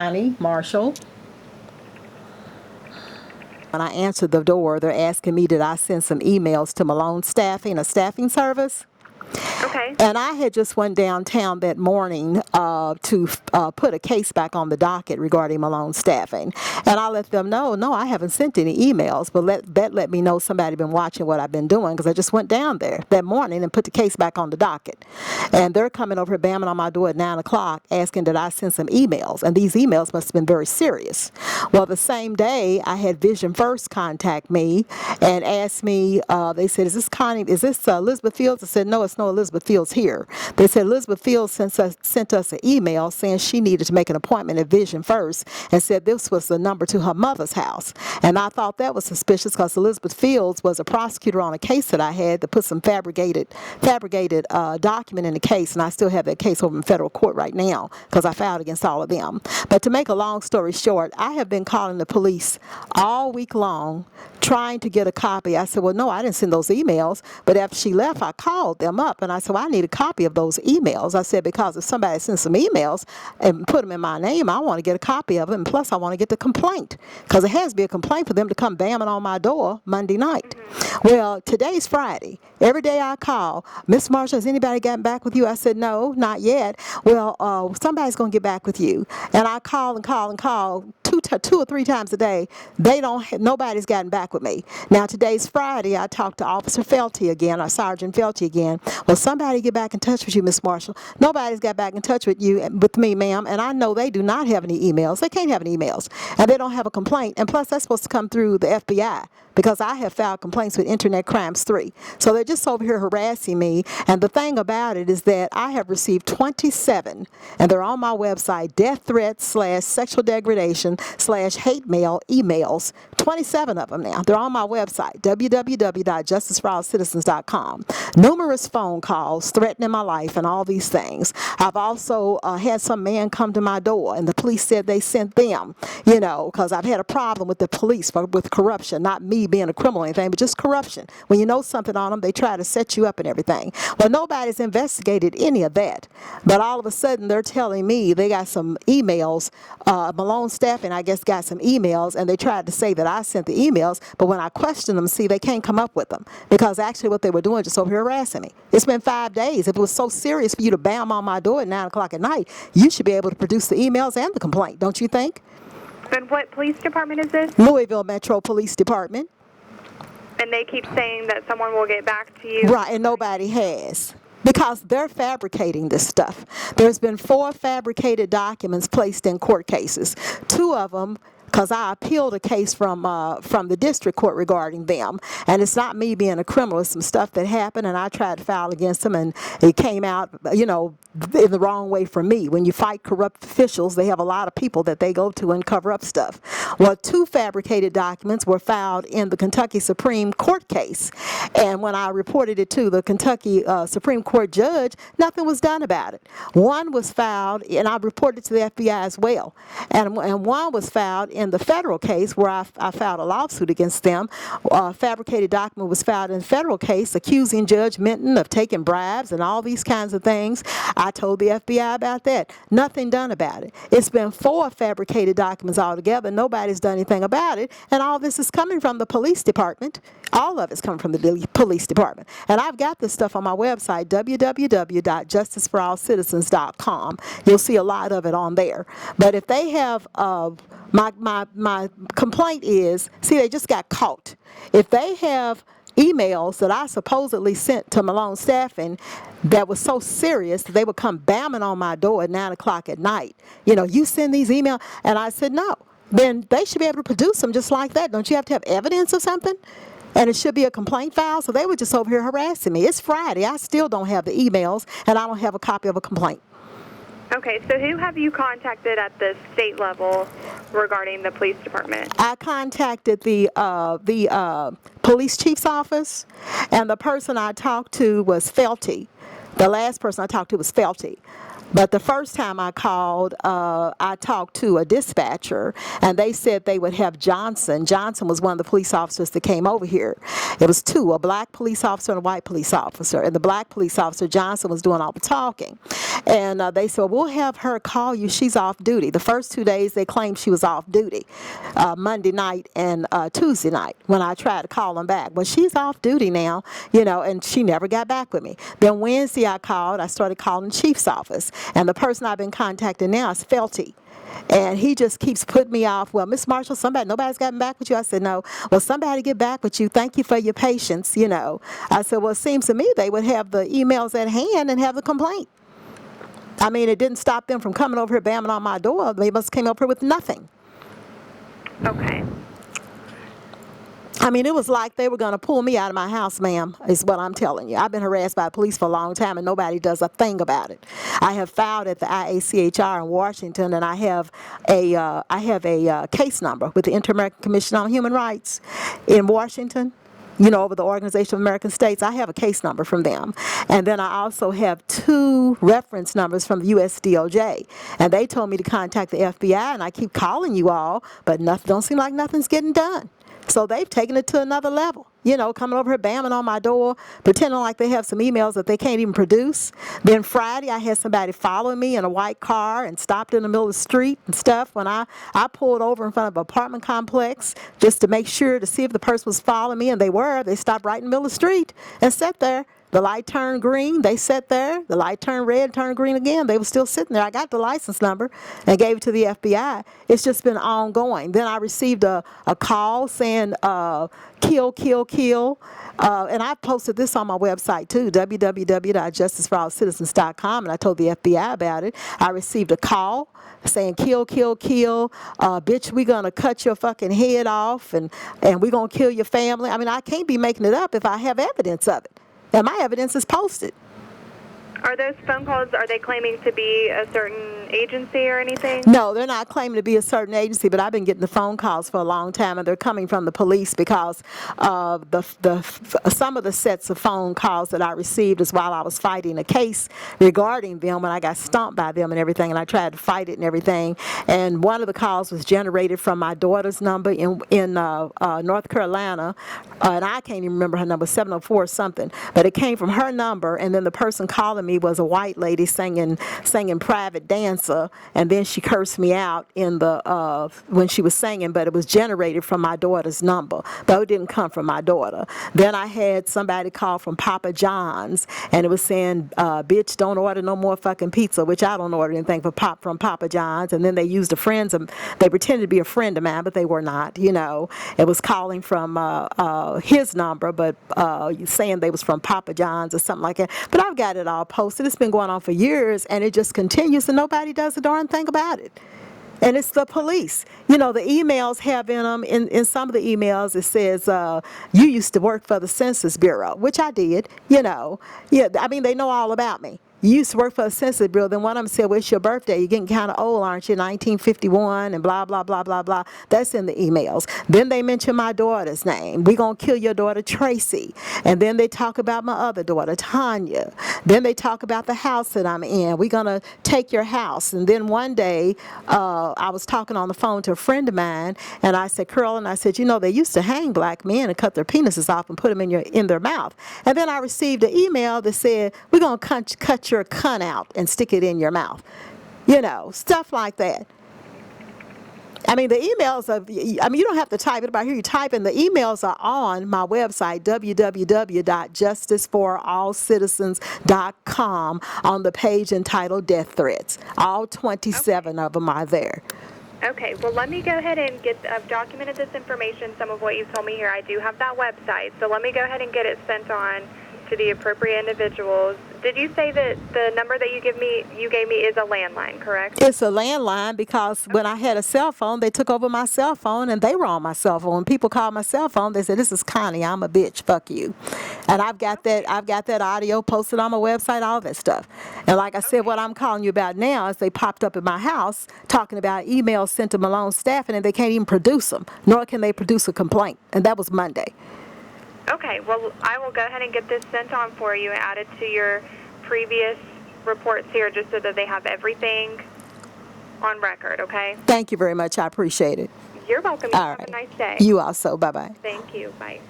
Connie, Marshall. When I answered the door, they're asking me, did I send some emails to Malone Staffing, a staffing service? Okay. And I had just went downtown that morning to put a case back on the docket regarding Malone Staffing. And I let them know, no, I haven't sent any emails, but that let me know somebody been watching what I've been doing, because I just went down there that morning and put the case back on the docket. And they're coming over here bamming on my door at 9 o'clock asking that I send some emails. And these emails must have been very serious. Well, the same day, I had Vision First contact me and asked me, they said, is this Connie, is this Elizabeth Fields? I said, no, it's no Elizabeth Fields here. They said Elizabeth Fields sent us an email saying she needed to make an appointment at Vision First, and said this was the number to her mother's house. And I thought that was suspicious, because Elizabeth Fields was a prosecutor on a case that I had to put some fabricated document in the case, and I still have that case over in federal court right now because I filed against all of them. But to make a long story short, I have been calling the police all week long trying to get a copy. I said, well, no, I didn't send those emails. But after she left, I called them up and I said, well, I need a copy of those emails. I said, because if somebody sends some emails and put them in my name, I want to get a copy of them. And plus, I want to get the complaint, because it has to be a complaint for them to come bamming on my door Monday night. Well, today's Friday. Every day I call, Miss Marshall, has anybody gotten back with you? I said, no, not yet. Well, somebody's going to get back with you. And I call and call and call two or three times a day. Nobody's gotten back with me. Now, today's Friday. I talked to Officer Felty again, or Sergeant Felty again. Well, somebody get back in touch with you, Miss Marshall. Nobody's got back in touch with me, ma'am. And I know they do not have any emails. They can't have any emails. And they don't have a complaint. And plus, that's supposed to come through the FBI, because I have filed complaints with Internet Crimes 3. So they're just over here harassing me. And the thing about it is that I have received 27, and they're on my website, death threats / sexual degradation / hate mail emails. 27 of them now. They're on my website, www.justiceforallcitizens.com. Numerous phone calls threatening my life and all these things. I've also had some man come to my door, and the police said they sent them, because I've had a problem with the police with corruption, not me being a criminal or anything, but just corruption. When you know something on them, they try to set you up and everything. Well, nobody's investigated any of that. But all of a sudden, they're telling me they got some emails. Malone Staffing, I guess, got some emails, and they tried to say that I sent the emails. But when I questioned them, see, they can't come up with them, because actually what they were doing just over here harassing me. It's been 5 days. If it was so serious for you to bam on my door at 9 o'clock at night, you should be able to produce the emails and the complaint, don't you think? And what police department is this? Louisville Metro Police Department. And they keep saying that someone will get back to you? Right, and nobody has. Because they're fabricating this stuff. There's been 4 fabricated documents placed in court cases. 2 of them, because I appealed a case from the district court regarding them. And it's not me being a criminal. It's some stuff that happened, and I tried to file against them, and it came out, in the wrong way for me. When you fight corrupt officials, they have a lot of people that they go to and cover up stuff. Well, 2 fabricated documents were filed in the Kentucky Supreme Court case. And when I reported it to the Kentucky Supreme Court judge, nothing was done about it. One was filed, and I reported to the FBI as well. And one was filed in the federal case where I filed a lawsuit against them. A fabricated document was filed in the federal case accusing Judge Minton of taking bribes and all these kinds of things. I told the FBI about that. Nothing done about it. It's been 4 fabricated documents altogether. Nobody's done anything about it. And all this is coming from the police department. All of it's coming from the police department. And I've got this stuff on my website, www.justiceforallcitizens.com. You'll see a lot of it on there. But if they have, my complaint is, see, they just got caught. If they have emails that I supposedly sent to Malone Staffing that was so serious that they would come bamming on my door at 9 o'clock at night. You send these emails, and I said no. Then they should be able to produce them just like that. Don't you have to have evidence of something? And it should be a complaint file. So they were just over here harassing me. It's Friday. I still don't have the emails, and I don't have a copy of a complaint. Okay, so who have you contacted at the state level regarding the police department? I contacted the police chief's office, and the person I talked to was Felty. The last person I talked to was Felty. But the first time I called, I talked to a dispatcher, and they said they would have Johnson. Johnson was one of the police officers that came over here. It was two, a black police officer and a white police officer. And the black police officer, Johnson, was doing all the talking. And they said, we'll have her call you. She's off duty. The first 2 days, they claimed she was off duty, Monday night and Tuesday night, when I tried to call them back. Well, she's off duty now, and she never got back with me. Then Wednesday I called. I started calling the chief's office. And the person I've been contacting now is Felty. And he just keeps putting me off. Well, Miss Marshall, nobody's gotten back with you. I said, no. Well, somebody get back with you. Thank you for your patience, I said, well, it seems to me they would have the emails at hand and have the complaint. I mean, it didn't stop them from coming over here bamming on my door. They must have came up here with nothing. Okay. I mean, it was like they were going to pull me out of my house, ma'am, is what I'm telling you. I've been harassed by the police for a long time, and nobody does a thing about it. I have filed at the IACHR in Washington, and I have a case number with the Inter-American Commission on Human Rights in Washington. Over the Organization of American States. I have a case number from them. And then I also have 2 reference numbers from the U.S. DOJ. And they told me to contact the FBI, and I keep calling you all, but don't seem like nothing's getting done. So they've taken it to another level, coming over here bamming on my door, pretending like they have some emails that they can't even produce. Then Friday, I had somebody following me in a white car and stopped in the middle of the street and stuff. When I pulled over in front of an apartment complex just to make sure to see if the person was following me, and they stopped right in the middle of the street and sat there. The light turned green, they sat there. The light turned red, turned green again. They were still sitting there. I got the license number and gave it to the FBI. It's just been ongoing. Then I received a call saying, kill, kill, kill. And I posted this on my website too, www.justiceforallcitizens.com, and I told the FBI about it. I received a call saying, kill, kill, kill, bitch, we gonna cut your fucking head off, and we gonna kill your family. I mean, I can't be making it up if I have evidence of it. And my evidence is posted. Are those phone calls, are they claiming to be a certain agency or anything? No, they're not claiming to be a certain agency, but I've been getting the phone calls for a long time, and they're coming from the police because some of the sets of phone calls that I received is while I was fighting a case regarding them when I got stomped by them and everything, and I tried to fight it and everything. And one of the calls was generated from my daughter's number in North Carolina, and I can't even remember her number, 704 something, but it came from her number, and then the person calling me was a white lady singing Private Dancer, and then she cursed me out in the when she was singing, but it was generated from my daughter's number, though it didn't come from my daughter. Then I had somebody call from Papa John's, and it was saying, bitch, don't order no more fucking pizza, which I don't order anything from Papa John's. And then they used they pretended to be a friend of mine, but they were not. It was calling from his number, but saying they was from Papa John's or something like that. But I've got it all posted. It's been going on for years, and it just continues, and nobody does a darn thing about it. And it's the police. The emails have in them, in some of the emails, it says, you used to work for the Census Bureau, which I did, Yeah, I mean, they know all about me. You used to work for the Census Bureau. Then one of them said, well, it's your birthday. You're getting kind of old, aren't you? 1951 and blah, blah, blah, blah, blah. That's in the emails. Then they mention my daughter's name. We're going to kill your daughter, Tracy. And then they talk about my other daughter, Tanya. Then they talk about the house that I'm in. We're going to take your house. And then one day, I was talking on the phone to a friend of mine, and I said, Curl, and I said, they used to hang black men and cut their penises off and put them in their mouth. And then I received an email that said, we're going to cut your cunt out and stick it in your mouth. Stuff like that. I mean, the emails you don't have to type it about here. You type in, the emails are on my website, www.justiceforallcitizens.com, on the page entitled Death Threats. All 27 of them are there. Okay, well, let me go ahead and I've documented this information, some of what you've told me here. I do have that website, so let me go ahead and get it sent on to the appropriate individuals. Did you say that the number that you gave me is a landline, correct? It's a landline because when I had a cell phone, they took over my cell phone, and they were on my cell phone. When people called my cell phone, they said, this is Connie, I'm a bitch, fuck you. And I've got that audio posted on my website, all that stuff. And like I said, what I'm calling you about now is they popped up at my house talking about emails sent to Malone staffing, and they can't even produce them, nor can they produce a complaint. And that was Monday. Okay, well, I will go ahead and get this sent on for you and add it to your previous reports here just so that they have everything on record, okay? Thank you very much. I appreciate it. You're welcome. You All have right. a nice day. You also. Bye-bye. Thank you. Bye.